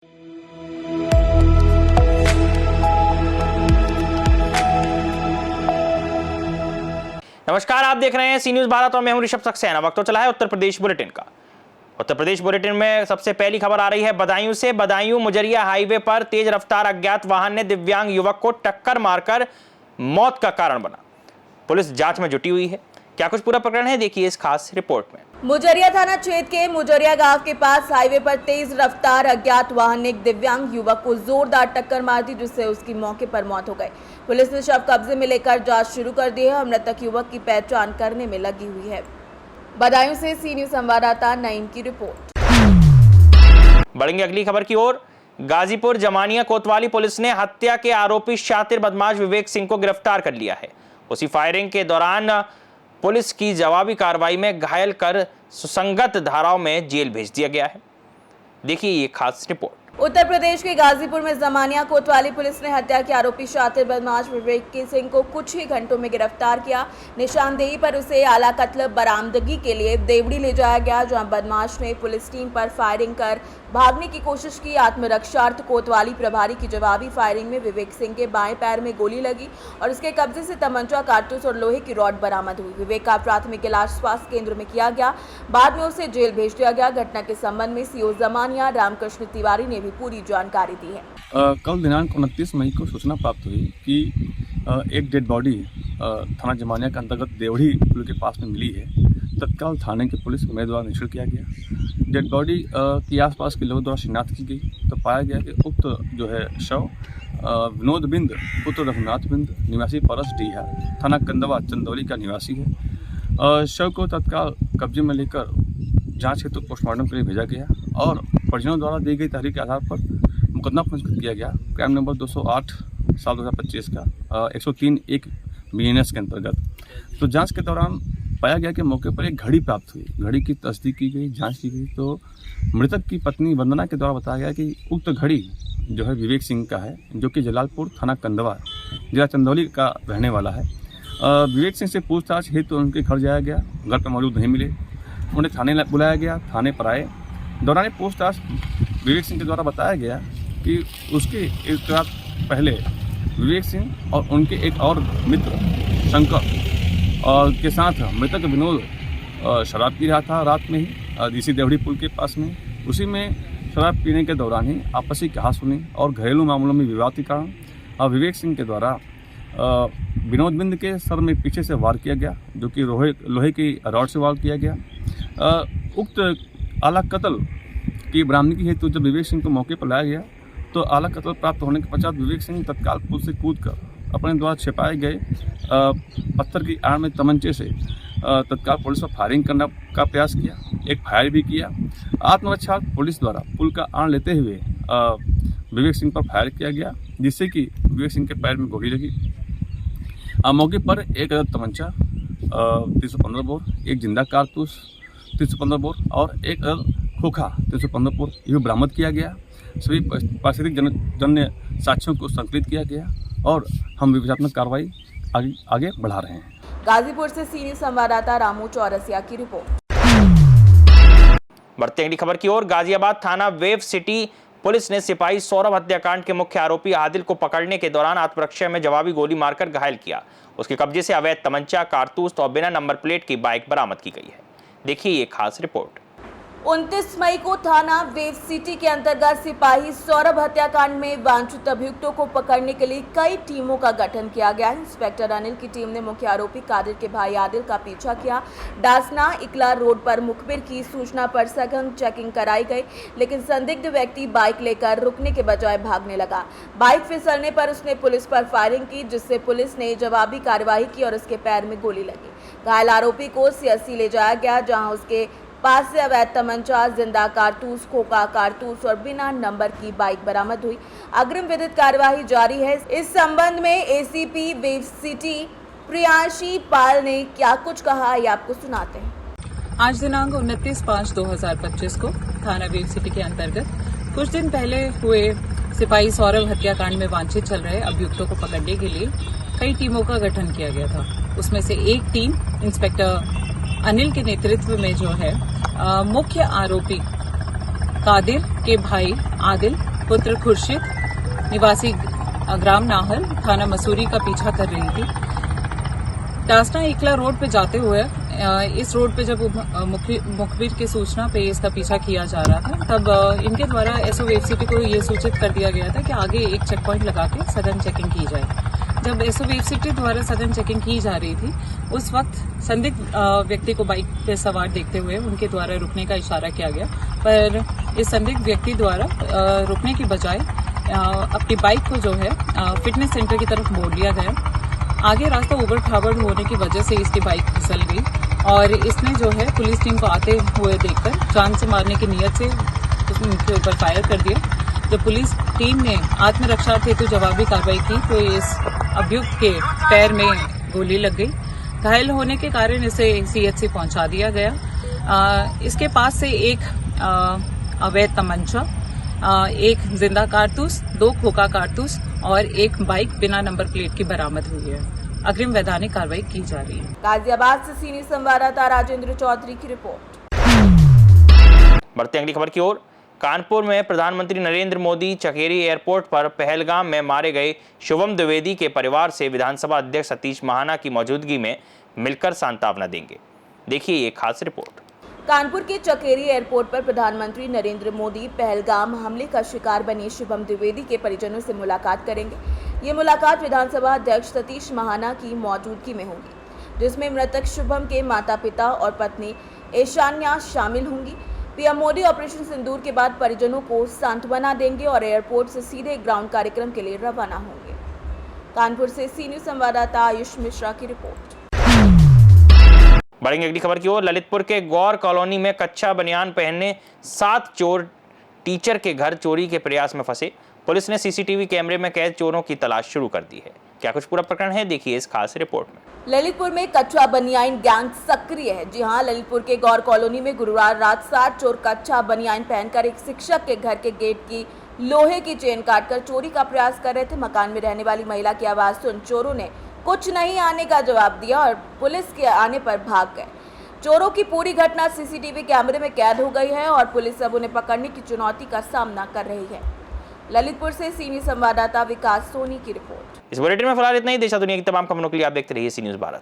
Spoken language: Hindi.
नमस्कार, आप देख रहे हैं सी न्यूज भारत और मैं हूं ऋषभ सक्सेना। वक्त तो चला है उत्तर प्रदेश बुलेटिन का। उत्तर प्रदेश बुलेटिन में सबसे पहली खबर आ रही है बदायूं से। बदायूं मुजरिया हाईवे पर तेज रफ्तार अज्ञात वाहन ने दिव्यांग युवक को टक्कर मारकर मौत का कारण बना। पुलिस जांच में जुटी हुई है। क्या कुछ पूरा प्रकरण है, देखिए इस खास रिपोर्ट में। मुजरिया थाना क्षेत्र के मुजरिया गांव के पास हाईवे पर तेज रफ्तार अज्ञात वाहन ने एक दिव्यांग युवक को जोरदार टक्कर मार दी, जिससे उसकी मौके पर मौत हो गई। पुलिस ने शव कब्जे में लेकर जांच शुरू कर दी है और मृतक युवक की पहचान करने में लगी हुई है। बदायूं से सी न्यूज संवाददाता नईम की रिपोर्ट। बढ़ेंगे अगली खबर की ओर। गाजीपुर जमानिया कोतवाली पुलिस ने हत्या के आरोपी शातिर बदमाश विवेक सिंह को गिरफ्तार कर लिया है। उसी फायरिंग के दौरान पुलिस की जवाबी कार्रवाई में घायल कर सुसंगत धाराओं में जेल भेज दिया गया है। देखिए ये खास रिपोर्ट। उत्तर प्रदेश के गाजीपुर में जमानिया कोतवाली पुलिस ने हत्या के आरोपी शातिर बदमाश विवेक सिंह को कुछ ही घंटों में गिरफ्तार किया। निशानदेही पर उसे आला कत्ल बरामदगी के लिए देवड़ी ले जाया गया, जहां बदमाश ने पुलिस टीम पर फायरिंग कर भागने की कोशिश की। आत्मरक्षार्थ कोतवाली प्रभारी की जवाबी फायरिंग में विवेक सिंह के बाएं पैर में गोली लगी और उसके कब्जे से तमंचा, कारतूस और लोहे की रॉड बरामद हुई। विवेक का प्राथमिक इलाज स्वास्थ्य केंद्र में किया गया, बाद में उसे जेल भेज दिया गया। घटना के संबंध में सीओ जमानिया रामकृष्ण तिवारी ने भी पूरी जानकारी दी है। कल दिनांक 29 मई को सूचना प्राप्त हुई कि एक डेड बॉडी थाना जमानिया के अंतर्गत देवड़ी पुल के पास में मिली है। तत्काल थाने की पुलिस के द्वारा निरीक्षण किया गया। डेड बॉडी की आसपास के लोगों द्वारा शिनाख्त की गई तो पाया गया कि उक्त जो है शव विनोद बिंद पुत्र रघुनाथ बिंद निवासी परसडीहा थाना कंदवा चंदौली का निवासी है। शव को तत्काल कब्जे में लेकर जांच हेतु पोस्टमार्टम के लिए भेजा गया और परिजनों द्वारा दी गई तारीख के आधार पर मुकदमा पंजीकृत किया गया। क्राइम नंबर 208 साल 2025 का 103(1) BNS के अंतर्गत। तो जांच के दौरान पाया गया कि मौके पर एक घड़ी प्राप्त हुई। घड़ी की तस्दीक की गई, जांच की गई तो मृतक की पत्नी वंदना के द्वारा बताया गया कि उक्त घड़ी जो है विवेक सिंह का है, जो कि जलालपुर थाना कंदवा जिला चंदौली का रहने वाला है। विवेक सिंह से पूछताछ हेतु उनके घर जाया गया, घर पर मौजूद नहीं मिले। उन्हें थाने बुलाया गया, थाने पर आए। दौरान पूछताछ विवेक सिंह के द्वारा बताया गया कि उसके एक रात पहले विवेक सिंह और उनके एक और मित्र शंकर और के साथ मृतक विनोद शराब पी रहा था रात में ही डीसी देवड़ी पुल के पास में। उसी में शराब पीने के दौरान ही आपसी कहासुनी और घरेलू मामलों में विवाद के कारण विवेक सिंह के द्वारा विनोद बिंद के सर में पीछे से वार किया गया, जो कि लोहे की रॉड से वार किया गया। उक्त आला कत्ल की बरामदगी हेतु जब विवेक सिंह को मौके पर लाया गया तो आला कत्ल प्राप्त होने के पश्चात विवेक सिंह तत्काल पुल से कूदकर अपने द्वारा छिपाए गए पत्थर की आड़ में तमंचे से तत्काल पुलिस पर फायरिंग करने का प्रयास किया। एक फायर भी किया। आत्मरक्षा पुलिस द्वारा पुल का आड़ लेते हुए विवेक सिंह पर फायर किया गया, जिससे कि विवेक सिंह के पैर में गोली लगी। मौके पर एक अदद तमंचा 315 बोर, एक जिंदा कारतूस 315 बोर और एक अदद खोखा 315 बोर ये बरामद किया गया। सभी प्राकृतिक जन्य साक्ष्यों को संकलित किया गया और हम विवेचनात्मक कार्रवाई आगे बढ़ा रहे हैं। गाजीपुर से सी न्यूज संवाददाता रामू चौरसिया की रिपोर्ट। बढ़ते अगली खबर की ओर। गाजियाबाद थाना वेव सिटी पुलिस ने सिपाही सौरभ हत्याकांड के मुख्य आरोपी आदिल को पकड़ने के दौरान आत्मरक्षा में जवाबी गोली मारकर घायल किया। उसके कब्जे से अवैध तमंचा, कारतूस और बिना नंबर प्लेट की बाइक बरामद की गई है। देखिए ये खास रिपोर्ट। 29 मई को थाना वेव सिटी के अंतर्गत सिपाही सौरभ हत्याकांड में वांछित अभियुक्तों को पकड़ने के लिए कई टीमों का गठन किया गया है। इंस्पेक्टर अनिल की टीम ने मुख्य आरोपी कादिर के भाई आदिल का पीछा किया। डासना इकला रोड पर मुखबिर की सूचना पर सघन चेकिंग कराई गई, लेकिन संदिग्ध व्यक्ति बाइक लेकर रुकने के बजाय भागने लगा। बाइक फिसलने पर उसने पुलिस पर फायरिंग की, जिससे पुलिस ने जवाबी कार्रवाई की और उसके पैर में गोली लगी। घायल आरोपी को सीएससी ले जाया गया, जहाँ उसके पास से अवैध तमंचा, जिंदा कारतूस, खोखा कारतूस और बिना नंबर की बाइक बरामद हुई। अग्रिम विधिक कार्यवाही जारी है। इस संबंध में एसीपी वेव सिटी प्रियांशी पाल ने क्या कुछ कहा, ये आपको सुनाते हैं। आज दिनांक 29/5/2025 को थाना वेव सिटी के अंतर्गत कुछ दिन पहले हुए सिपाही सौरभ हत्याकांड में वांछित चल रहे अभियुक्तों को पकड़ने के लिए कई टीमों का गठन किया गया था। उसमें से एक टीम इंस्पेक्टर अनिल के नेतृत्व में जो है मुख्य आरोपी कादिर के भाई आदिल पुत्र खुर्शीद निवासी ग्राम नाहल थाना मसूरी का पीछा कर रही थी। टासना इकला रोड पे जाते हुए इस रोड पे जब मुखबिर की सूचना पे इसका पीछा किया जा रहा था, तब इनके द्वारा एसओ वेव सिटी को ये सूचित कर दिया गया था कि आगे एक चेक पॉइंट लगा के सघन चेकिंग की जाए। जब एसओ वेव सिटी द्वारा सघन चेकिंग की जा रही थी, उस वक्त संदिग्ध व्यक्ति को बाइक पे सवार देखते हुए उनके द्वारा रुकने का इशारा किया गया, पर इस संदिग्ध व्यक्ति द्वारा रुकने की बजाय अपनी बाइक को जो है फिटनेस सेंटर की तरफ मोड़ लिया गया। आगे रास्ता उबड़ खाबड़ होने की वजह से इसकी बाइक फिसल गई और इसने जो है पुलिस टीम को आते हुए देखकर जान से मारने की नीयत से उनके ऊपर फायर कर दिया। जब पुलिस टीम ने आत्मरक्षा हेतु जवाबी कार्रवाई की तो इस अभियुक्त के पैर में गोली लग गई। घायल होने के कारण इसे सीएचसी पहुंचा दिया गया। इसके पास से एक अवैध तमंचा, एक जिंदा कारतूस, 2 खोखा कारतूस और एक बाइक बिना नंबर प्लेट की बरामद हुई है। अग्रिम वैधानिक कार्रवाई की जा रही है। गाजियाबाद से सीनियर संवाददाता राजेंद्र चौधरी की रिपोर्ट। बढ़ते अगली खबर की ओर। कानपुर में प्रधानमंत्री नरेंद्र मोदी चकेरी एयरपोर्ट पर पहलगाम में मारे गए शुभम द्विवेदी के परिवार से विधानसभा अध्यक्ष सतीश महाना की मौजूदगी में मिलकर सांत्वना देंगे। देखिए ये खास रिपोर्ट। कानपुर के चकेरी एयरपोर्ट पर प्रधानमंत्री नरेंद्र मोदी पहलगाम हमले का शिकार बने शुभम द्विवेदी के परिजनों से मुलाकात करेंगे। ये मुलाकात विधानसभा अध्यक्ष सतीश महाना की मौजूदगी में होगी, जिसमें मृतक शुभम के माता पिता और पत्नी ईशान्या शामिल होंगी। पीएम मोदी ऑपरेशन सिंदूर के बाद परिजनों को सांत्वना देंगे और एयरपोर्ट से सीधे ग्राउंड कार्यक्रम के लिए रवाना होंगे। कानपुर से सीनियर संवाददाता आयुष मिश्रा की रिपोर्ट। बढ़ेंगे अगली खबर की ओर। ललितपुर के गौर कॉलोनी में कच्चा बनियान पहनने 7 चोर टीचर के घर चोरी के प्रयास में फंसे। पुलिस ने सीसीटीवी कैमरे में कैद चोरों की तलाश शुरू कर दी है। क्या कुछ पूरा प्रकरण है, देखिए इस खास रिपोर्ट में। ललितपुर में कच्चा बनियान गैंग सक्रिय है। जी हां, ललितपुर के गौर कॉलोनी में गुरुवार रात 7 चोर कच्चा बनियान पहनकर एक शिक्षक के घर के गेट की लोहे की चेन काटकर चोरी का प्रयास कर रहे थे। मकान में रहने वाली महिला की आवाज सुन चोरों ने कुछ नहीं आने का जवाब दिया और पुलिस के आने पर भाग गए। चोरों की पूरी घटना सीसीटीवी कैमरे में कैद हो गई है और पुलिस अब उन्हें पकड़ने की चुनौती का सामना कर रही है। ललितपुर से सीनियर संवाददाता विकास सोनी की रिपोर्ट। इस बुलेटिन में फिलहाल इतना ही। देश दुनिया की तमाम खबरों के लिए आप देखते रहिए सी न्यूज़ भारत।